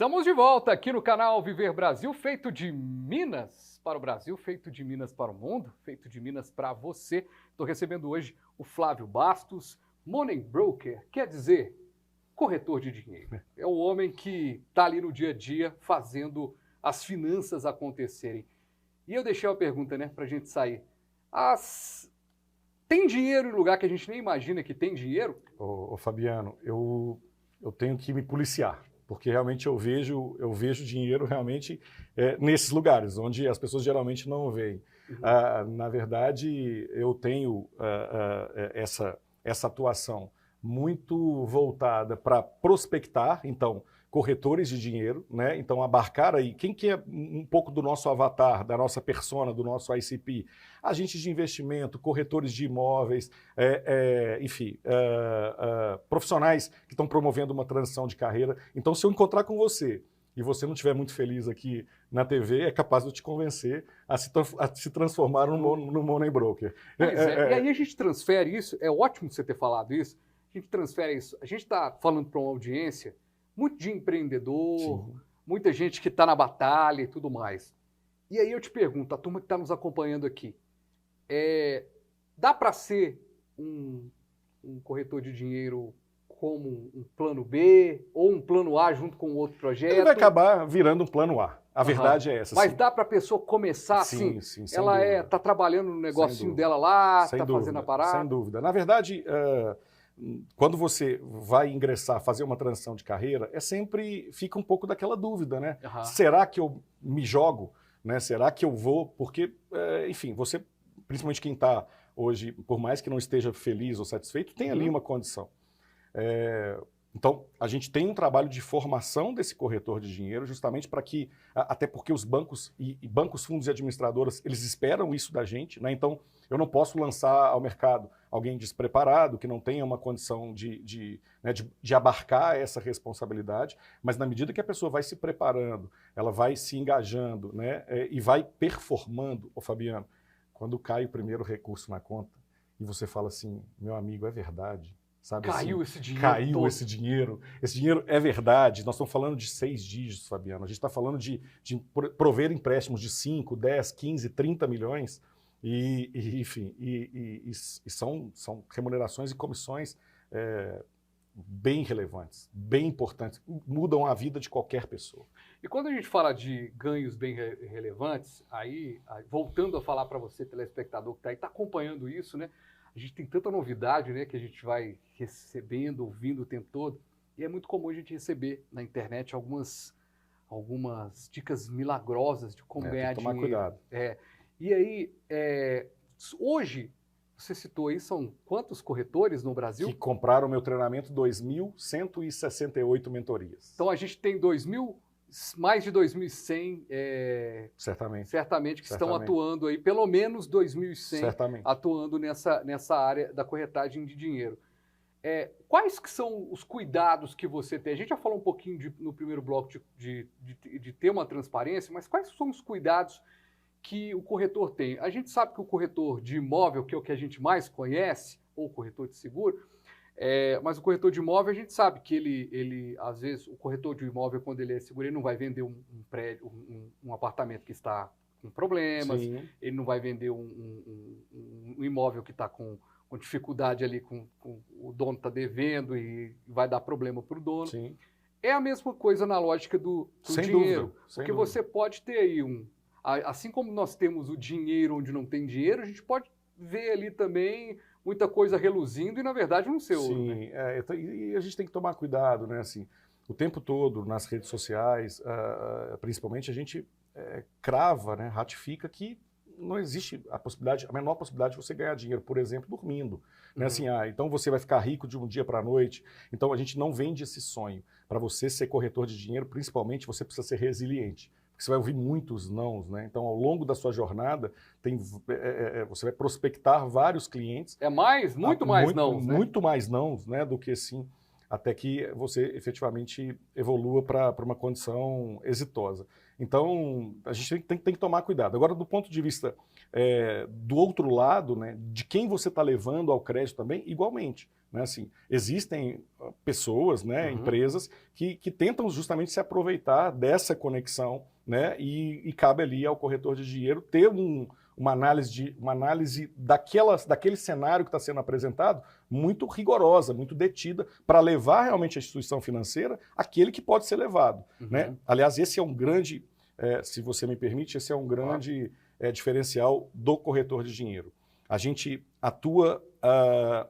Estamos de volta aqui no canal Viver Brasil, feito de Minas para o Brasil, feito de Minas para o mundo, feito de Minas para você. Estou recebendo hoje o Flávio Bastos, Money Broker, quer dizer, corretor de dinheiro. É o homem que está ali no dia a dia fazendo as finanças acontecerem. E eu deixei uma pergunta, né, para a gente sair. Tem dinheiro em lugar que a gente nem imagina que tem dinheiro? Ô Fabiano, eu tenho que me policiar, porque realmente eu vejo dinheiro realmente nesses lugares, onde as pessoas geralmente não veem. Uhum. Na verdade, eu tenho essa atuação muito voltada para prospectar, então, corretores de dinheiro, né? Então, abarcar aí, quem que é um pouco do nosso avatar, da nossa persona, do nosso ICP? Agentes de investimento, corretores de imóveis, enfim, profissionais que estão promovendo uma transição de carreira. Então, se eu encontrar com você e você não estiver muito feliz aqui na TV, é capaz de eu te convencer a se transformar no Money Broker. E aí a gente transfere isso, é ótimo você ter falado isso, a gente transfere isso, a gente está falando para uma audiência muito de empreendedor, sim, muita gente que está na batalha e tudo mais. E aí eu te pergunto, a turma que está nos acompanhando aqui, dá para ser um corretor de dinheiro como um plano B ou um plano A junto com outro projeto? Ele vai acabar virando um plano A. A verdade é essa. Mas sim, dá para a pessoa começar assim? Sim, ela está trabalhando no negocinho dela lá, está fazendo a parada? Sem dúvida. Na verdade, quando você vai ingressar, fazer uma transição de carreira, sempre fica um pouco daquela dúvida, né? Uhum. Será que eu me jogo? Né? Será que eu vou? Porque, enfim, você, principalmente quem está hoje, por mais que não esteja feliz ou satisfeito, tem ali uma condição. Então, a gente tem um trabalho de formação desse corretor de dinheiro, justamente para que, até porque os bancos e bancos, fundos e administradoras, eles esperam isso da gente, né? Então, eu não posso lançar ao mercado alguém despreparado, que não tenha uma condição de abarcar essa responsabilidade, mas na medida que a pessoa vai se preparando, ela vai se engajando, né? E vai performando, Fabiano, quando cai o primeiro recurso na conta e você fala assim, meu amigo, é verdade. Sabe, caiu assim, esse dinheiro. Caiu esse dinheiro. Esse dinheiro é verdade. Nós estamos falando de 6 dígitos, Fabiano. A gente está falando de prover empréstimos de 5, 10, 15, 30 milhões. Enfim, são remunerações e comissões bem relevantes, bem importantes. Mudam a vida de qualquer pessoa. E quando a gente fala de ganhos bem relevantes, aí voltando a falar para você, telespectador que está aí, está acompanhando isso, né? A gente tem tanta novidade, né, que a gente vai recebendo, ouvindo o tempo todo, e é muito comum a gente receber na internet algumas dicas milagrosas de como ganhar dinheiro. Tomar cuidado. E aí, hoje, você citou aí, são quantos corretores no Brasil? Que compraram meu treinamento, 2.168 mentorias. Então a gente tem mais de 2.100 certamente que estão atuando aí, pelo menos 2.100 atuando nessa área da corretagem de dinheiro. Quais que são os cuidados que você tem? A gente já falou um pouquinho no primeiro bloco de ter uma transparência, mas quais são os cuidados que o corretor tem? A gente sabe que o corretor de imóvel, que é o que a gente mais conhece, ou o corretor de seguro, mas o corretor de imóvel, a gente sabe que ele às vezes, o corretor de imóvel, quando ele é seguro, ele não vai vender um prédio, um apartamento que está com problemas, sim, ele não vai vender um imóvel que está com dificuldade ali, o dono está devendo e vai dar problema para o dono. Sim. É a mesma coisa na lógica do dinheiro, porque você pode ter aí assim como nós temos o dinheiro onde não tem dinheiro, a gente pode ver ali também muita coisa reluzindo e, na verdade, não ser ouro. Sim, né? E a gente tem que tomar cuidado, né? Assim, o tempo todo, nas redes sociais, principalmente, a gente crava, né? Ratifica que não existe a menor possibilidade de você ganhar dinheiro, por exemplo, dormindo. Né? Assim, então você vai ficar rico de um dia para a noite. Então, a gente não vende esse sonho. Para você ser corretor de dinheiro, principalmente, você precisa ser resiliente. Porque você vai ouvir muitos nãos, né? Então, ao longo da sua jornada, você vai prospectar vários clientes. Muito mais nãos, né? Muito mais nãos, né, do que sim, até que você efetivamente evolua para uma condição exitosa. Então, a gente tem que tomar cuidado. Agora, do ponto de vista do outro lado, né, de quem você está levando ao crédito também, igualmente. Né? Assim, existem pessoas, né, empresas que tentam justamente se aproveitar dessa conexão, né, e cabe ali ao corretor de dinheiro ter uma análise daquele cenário que está sendo apresentado muito rigorosa, muito detida, para levar realmente a instituição financeira àquele que pode ser levado. Né? Aliás, esse é um grande, se você me permite, esse é um grande diferencial do corretor de dinheiro. A gente atua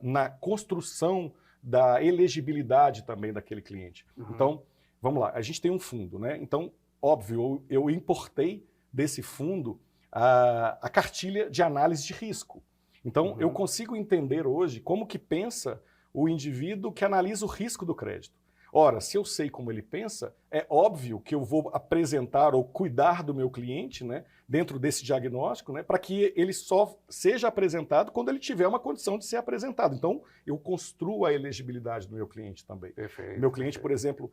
na construção da elegibilidade também daquele cliente. Então, vamos lá, a gente tem um fundo, né? Então, óbvio, eu importei desse fundo a cartilha de análise de risco. Então, eu consigo entender hoje como que pensa o indivíduo que analisa o risco do crédito. Ora, se eu sei como ele pensa, é óbvio que eu vou apresentar ou cuidar do meu cliente, né, dentro desse diagnóstico, né, para que ele só seja apresentado quando ele tiver uma condição de ser apresentado. Então, eu construo a elegibilidade do meu cliente também. Perfeito, meu cliente, por exemplo,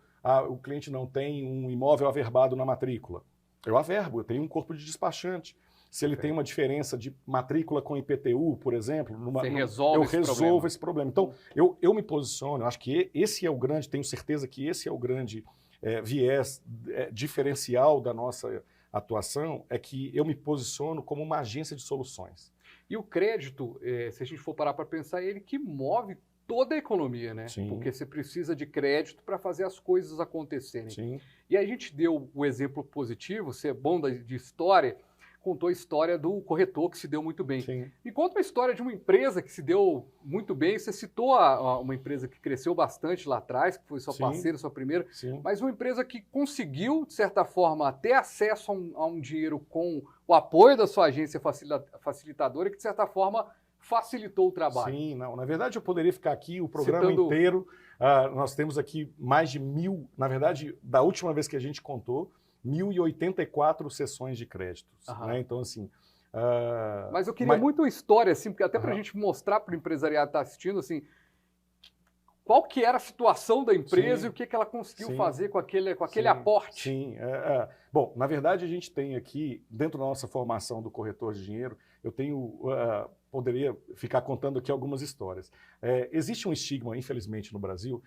o cliente não tem um imóvel averbado na matrícula. Eu averbo, eu tenho um corpo de despachante. Se ele tem uma diferença de matrícula com IPTU, por exemplo, eu resolvo esse problema. Então, eu me posiciono, eu acho que esse é o grande, tenho certeza que esse é o grande viés diferencial da nossa atuação, é que eu me posiciono como uma agência de soluções. E o crédito, se a gente for parar para pensar, é ele que move toda a economia, né? Sim. Porque você precisa de crédito para fazer as coisas acontecerem. Sim. E aí a gente deu o exemplo positivo, você é bom de história, contou a história do corretor que se deu muito bem. Sim. Me conta uma história de uma empresa que se deu muito bem. Você citou uma empresa que cresceu bastante lá atrás, que foi sua parceira, sua primeira, mas uma empresa que conseguiu, de certa forma, ter acesso a um dinheiro com o apoio da sua agência facilitadora, que, de certa forma, facilitou o trabalho. Sim, não. Na verdade, eu poderia ficar aqui o programa inteiro. Nós temos aqui mais de 1000, na verdade, da última vez que a gente contou, 1.084 sessões de créditos. Né? Então, assim... Mas eu queria muito uma história, assim, porque até para a gente mostrar para o empresariado que está assistindo, assim, qual que era a situação da empresa e o que ela conseguiu fazer com aquele aporte. Sim. Bom, na verdade, a gente tem aqui, dentro da nossa formação do corretor de dinheiro, eu tenho... poderia ficar contando aqui algumas histórias. Existe um estigma, infelizmente, no Brasil,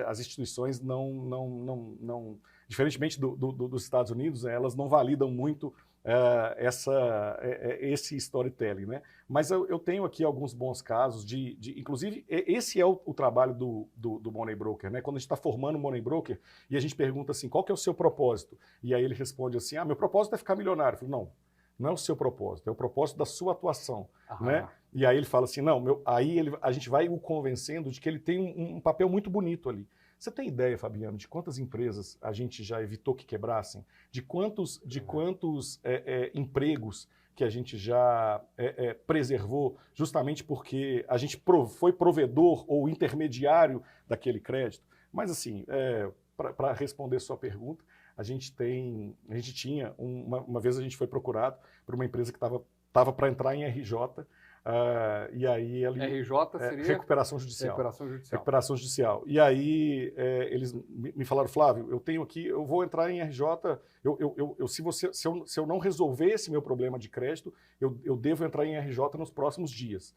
as instituições não diferentemente dos Estados Unidos, elas não validam muito esse storytelling, né? Mas eu tenho aqui alguns bons casos inclusive, esse é o trabalho do Money Broker, né? Quando a gente está formando um Money Broker e a gente pergunta assim, qual que é o seu propósito? E aí ele responde assim, meu propósito é ficar milionário. Eu falo, não é o seu propósito, é o propósito da sua atuação, né? E aí ele fala assim, a gente vai o convencendo de que ele tem um papel muito bonito ali. Você tem ideia, Fabiano, de quantas empresas a gente já evitou que quebrassem? De quantos empregos que a gente já preservou justamente porque a gente foi provedor ou intermediário daquele crédito? Mas assim, para responder sua pergunta, a gente tinha, uma vez a gente foi procurado por uma empresa que estava para entrar em RJ, e aí... RJ seria? Recuperação judicial. E aí eles me falaram, Flávio, eu tenho aqui, eu vou entrar em RJ, se eu não resolver esse meu problema de crédito, eu devo entrar em RJ nos próximos dias.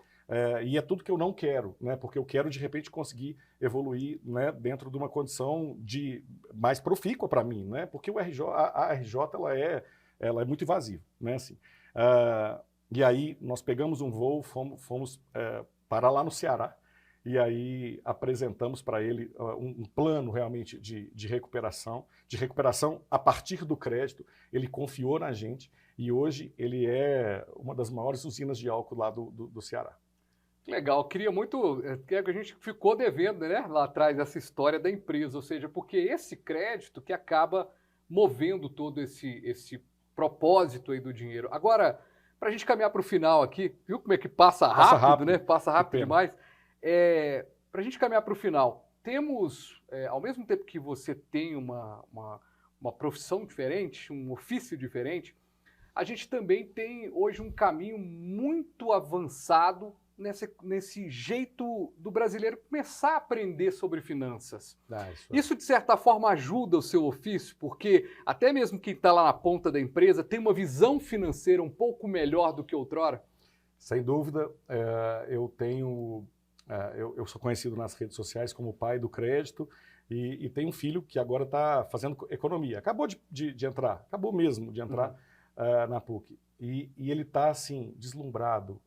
E é tudo que eu não quero, né? Porque eu quero, de repente, conseguir evoluir, né, dentro de uma condição mais profícua para mim, né? Porque a RJ ela é muito invasiva, né? Assim, e aí nós pegamos um voo, fomos parar lá no Ceará, e aí apresentamos para ele um plano realmente de recuperação a partir do crédito. Ele confiou na gente e hoje ele é uma das maiores usinas de álcool lá do Ceará. Legal, queria muito, que a gente ficou devendo, né, lá atrás, essa história da empresa, ou seja, porque esse crédito que acaba movendo todo esse propósito aí do dinheiro. Agora, para a gente caminhar para o final aqui, viu como é que passa rápido, né? Passa rápido demais. Para a gente caminhar para o final, temos, ao mesmo tempo que você tem uma profissão diferente, um ofício diferente, a gente também tem hoje um caminho muito avançado nesse jeito do brasileiro começar a aprender sobre finanças. Isso, de certa forma, ajuda o seu ofício, porque até mesmo quem está lá na ponta da empresa tem uma visão financeira um pouco melhor do que outrora? Sem dúvida, eu tenho Eu sou conhecido nas redes sociais como o pai do crédito e tenho um filho que agora está fazendo economia. Acabou de entrar, acabou mesmo de entrar na PUC. E ele está, assim, deslumbrado.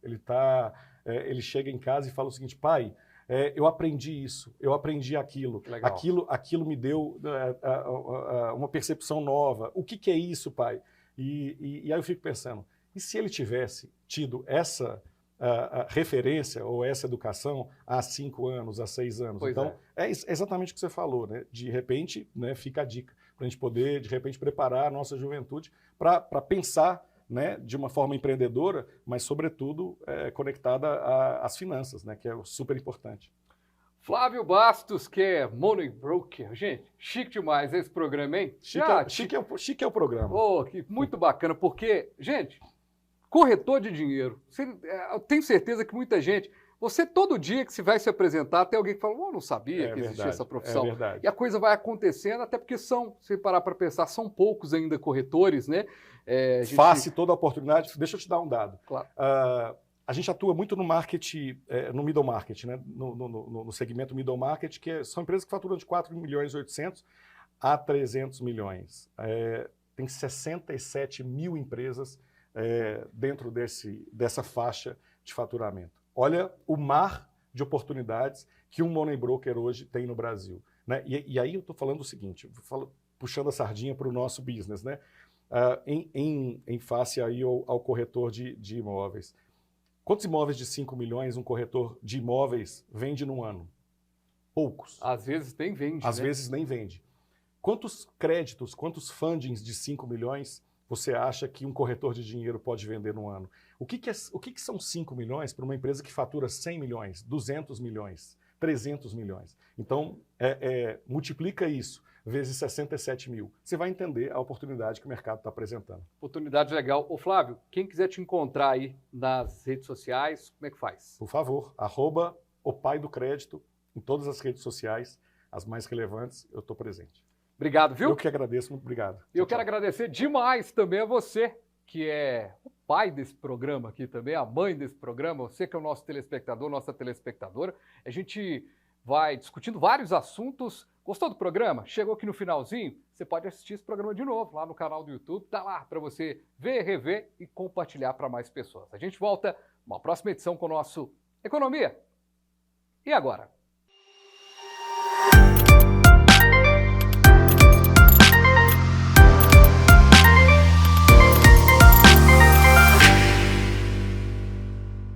Ele chega em casa e fala o seguinte: pai, eu aprendi isso, eu aprendi aquilo. Aquilo me deu uma percepção nova. O que é isso, pai? E aí eu fico pensando, e se ele tivesse tido essa referência ou essa educação há 5 anos, há 6 anos? Pois então, é exatamente o que você falou, né? De repente, né, fica a dica para a gente poder, de repente, preparar a nossa juventude para pensar, né, de uma forma empreendedora, mas, sobretudo, conectada às finanças, né, que é super importante. Flávio Bastos, que é Money Broker. Gente, chique demais esse programa, hein? Chique é o programa. Muito bacana, porque, gente, corretor de dinheiro, eu tenho certeza que muita gente... Você, todo dia que você vai se apresentar, tem alguém que fala, não sabia que existia essa profissão. É verdade. E a coisa vai acontecendo, até porque se parar para pensar, são poucos ainda corretores, né? Face toda a oportunidade. Deixa eu te dar um dado. Claro. A gente atua muito no marketing, no middle market, né? No segmento middle market, que são empresas que faturam de 4 milhões e 800 a 300 milhões. Tem 67 mil empresas dentro dessa faixa de faturamento. Olha o mar de oportunidades que um money broker hoje tem no Brasil, né? E aí eu estou falando o seguinte, puxando a sardinha para o nosso business, né? Em face aí ao corretor de imóveis. Quantos imóveis de 5 milhões um corretor de imóveis vende num ano? Poucos. Às vezes nem vende. Às vezes nem vende. Quantos créditos, quantos fundings de 5 milhões você acha que um corretor de dinheiro pode vender no ano? O que são 5 milhões para uma empresa que fatura 100 milhões, 200 milhões, 300 milhões? Então, multiplica isso vezes 67 mil. Você vai entender a oportunidade que o mercado está apresentando. Oportunidade legal. Ô Flávio, quem quiser te encontrar aí nas redes sociais, como é que faz? Por favor, @oPaiDoCrédito em todas as redes sociais, as mais relevantes, eu estou presente. Obrigado, viu? Eu que agradeço, muito obrigado. Eu quero agradecer demais também a você, que é o pai desse programa aqui também, a mãe desse programa, você que é o nosso telespectador, nossa telespectadora. A gente vai discutindo vários assuntos. Gostou do programa? Chegou aqui no finalzinho? Você pode assistir esse programa de novo lá no canal do YouTube. Tá lá para você ver, rever e compartilhar para mais pessoas. A gente volta numa próxima edição com o nosso Economia. E agora?